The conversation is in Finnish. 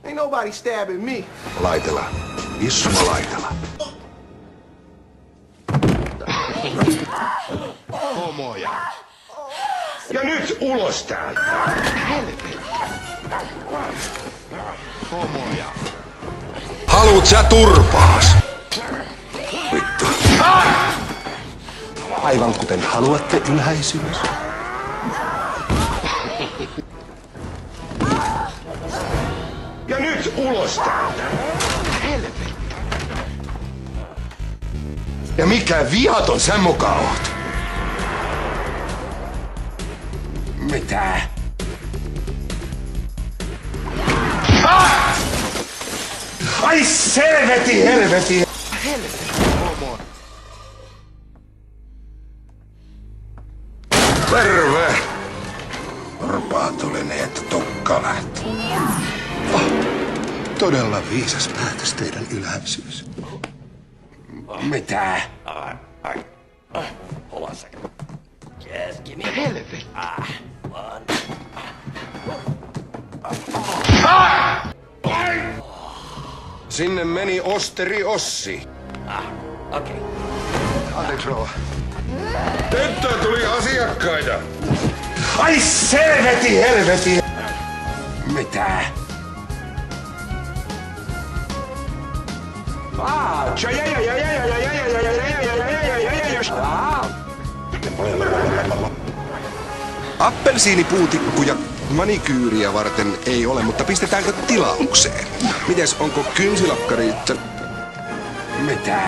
Ain't nobody stabbing me. Laitela. Ismo Laitela. Homoja. Ja nyt ulos täältä. Helvetti. Homoja. Haluut sä turpaas? Vittu. Aivan kuten haluatte, ylhäisyys. Ja nyt ulos täältä. Helvetti. Ja mikä vihaton sä muka oot? Mitä? Ai selveti helveti! Helvetti. Homo. Terve! Orpaat oleneet tokkalat. Todella viisas päätös teidän ylhäisyys. Mitä? Hold on a second. Just give me Helvetti. Sinne meni Osteri Ossi. Okay. Anteeksi rouva. Nyt tuli asiakkaita. Ai selveti helveti! Mitä? Appelsiinipuutikkuja manikyyriä varten ei ole, mutta pistetäänkö tilaukseen? Mites, onko kynsilakkari? Mitä?